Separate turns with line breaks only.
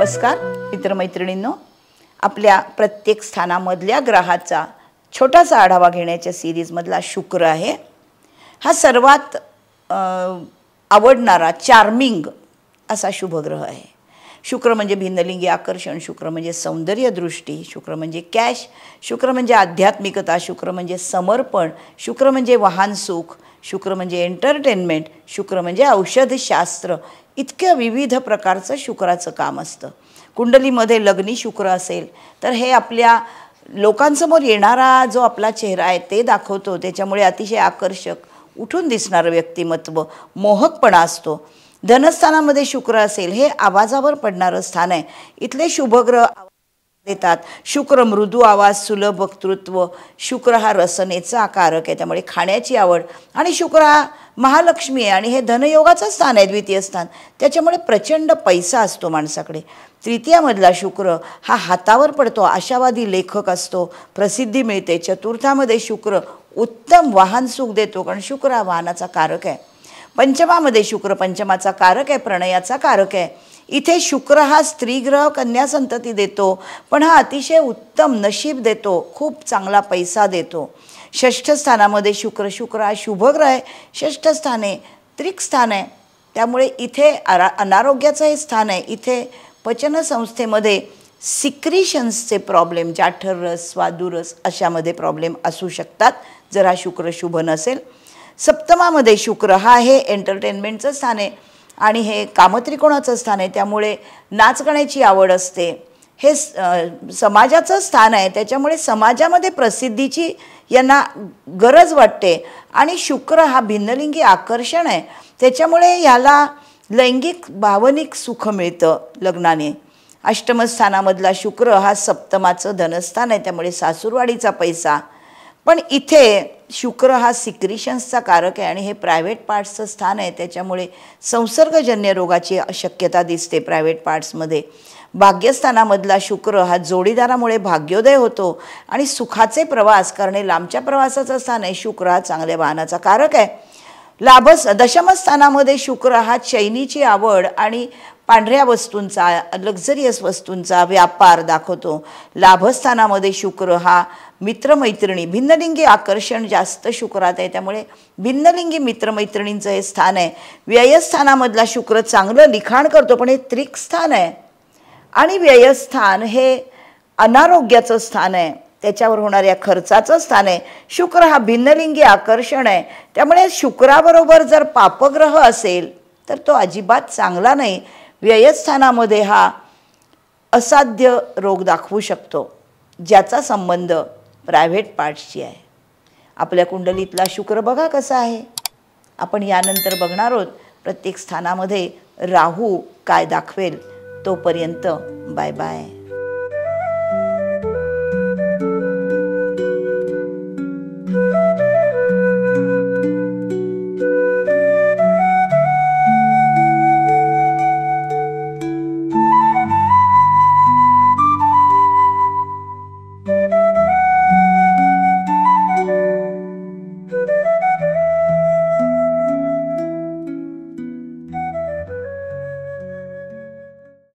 नमस्कार मित्रमैत्रिणींनो, आपल्या प्रत्येक स्थानामधल्या ग्रहाचा छोटासा आढावा घेण्याच्या सिरीजमधला शुक्र आहे. हा सर्वात आवडणारा चार्मिंग असा शुभग्रह आहे. शुक्र म्हणजे भिन्नलिंगी आकर्षण, शुक्र म्हणजे सौंदर्य दृष्टी, शुक्र म्हणजे कॅश, शुक्र म्हणजे आध्यात्मिकता, शुक्र म्हणजे समर्पण, शुक्र म्हणजे वाहन सुख, शुक्र म्हणजे एंटरटेनमेंट, शुक्र म्हणजे औषधशास्त्र. इतक्या विविध प्रकारचं शुक्राचं काम असतं. कुंडलीमध्ये लग्नी शुक्र असेल तर हे आपल्या लोकांसमोर येणारा जो आपला चेहरा आहे ते दाखवतो. त्याच्यामुळे अतिशय आकर्षक, उठून दिसणारं व्यक्तिमत्व, मोहकपणा असतो. धनस्थानामध्ये शुक्र असेल, हे आवाजावर पडणारं स्थान आहे. इथले शुभग्रह देतात. शुक्र मृदू आवाज, सुलभ वक्तृत्व. शुक्र हा रसनेचा कारक आहे, त्यामुळे खाण्याची आवड. आणि शुक्र हा महालक्ष्मी आहे आणि हे धनयोगाचं स्थान आहे, द्वितीय स्थान. त्याच्यामुळे प्रचंड पैसा असतो माणसाकडे. तृतीयामधला शुक्र हा हातावर पडतो, आशावादी लेखक असतो, प्रसिद्धी मिळते. चतुर्थामध्ये शुक्र उत्तम वाहन सुख देतो, कारण शुक्र हा वाहनाचा कारक आहे. पंचमामध्ये शुक्र पंचमाचा कारक आहे, प्रणयाचा कारक आहे. इथे शुक्र हा स्त्रीग्रह कन्या संतती देतो, पण हा अतिशय उत्तम नशीब देतो, खूप चांगला पैसा देतो. षष्ठ स्थानामध्ये शुक्र हा शुभग्रह आहे. षष्ठ स्थान आहे, त्रिक स्थान आहे, त्यामुळे इथे अनारोग्याचं हे स्थान आहे. इथे पचनसंस्थेमध्ये सिक्रिशन्सचे प्रॉब्लेम, जाठररस, स्वादुरस अशामध्ये प्रॉब्लेम असू शकतात जर हा शुक्र शुभ नसेल. सप्तमामध्ये शुक्र हा हे एंटरटेनमेंटचं स्थान आहे आणि हे कामत्रिकोणाचं स्थान आहे, त्यामुळे नाच गाण्याची आवड असते. हे समाजाचं स्थान आहे, त्याच्यामुळे समाजामध्ये प्रसिद्धीची यांना गरज वाटते. आणि शुक्र हा भिन्नलिंगी आकर्षण आहे, त्याच्यामुळे याला लैंगिक भावनिक सुख मिळतं लग्नाने. अष्टमस्थानामधला शुक्र हा सप्तमाचं धनस्थान आहे, त्यामुळे सासूरवाडीचा पैसा. पण इथे शुक्र हा सिक्रिशन्सचा कारक आहे आणि हे प्रायव्हेट पार्ट्सचं स्थान आहे, त्याच्यामुळे संसर्गजन्य रोगाची शक्यता दिसते प्रायव्हेट पार्ट्समध्ये. भाग्यस्थानामधला शुक्र हा जोडीदारामुळे भाग्योदय होतो आणि सुखाचे प्रवास करणे, लांबच्या प्रवासाचं स्थान आहे. शुक्र हा चांगल्या वाहनाचा कारक आहे. दशमस्थानामध्ये शुक्र हा चैनीची आवड आणि पांढऱ्या वस्तूंचा, लक्झरियस वस्तूंचा व्यापार दाखवतो. लाभस्थानामध्ये शुक्र हा मित्रमैत्रिणी, भिन्नलिंगी आकर्षण जास्त शुक्रात आहे, त्यामुळे भिन्नलिंगी मित्रमैत्रिणींचं हे स्थान आहे. व्ययस्थानामधला शुक्र चांगलं लिखाण करतो, पण हे त्रिक स्थान आहे आणि व्ययस्थान हे अनारोग्याचं स्थान आहे, त्याच्यावर होणाऱ्या खर्चाचं स्थान आहे. शुक्र हा भिन्नलिंगी आकर्षण आहे, त्यामुळे शुक्राबरोबर जर पापग्रह असेल तर तो अजिबात चांगला नाही. व्ययस्थानामध्ये हा असाध्य रोग दाखवू शकतो, ज्याचा संबंध प्रायव्हेट पार्ट्सशी आहे. आपल्या कुंडलीतला शुक्र बघा कसा आहे. आपण यानंतर बघणार आहोत प्रत्येक स्थानामध्ये राहू काय दाखवेल. तोपर्यंत बाय बाय.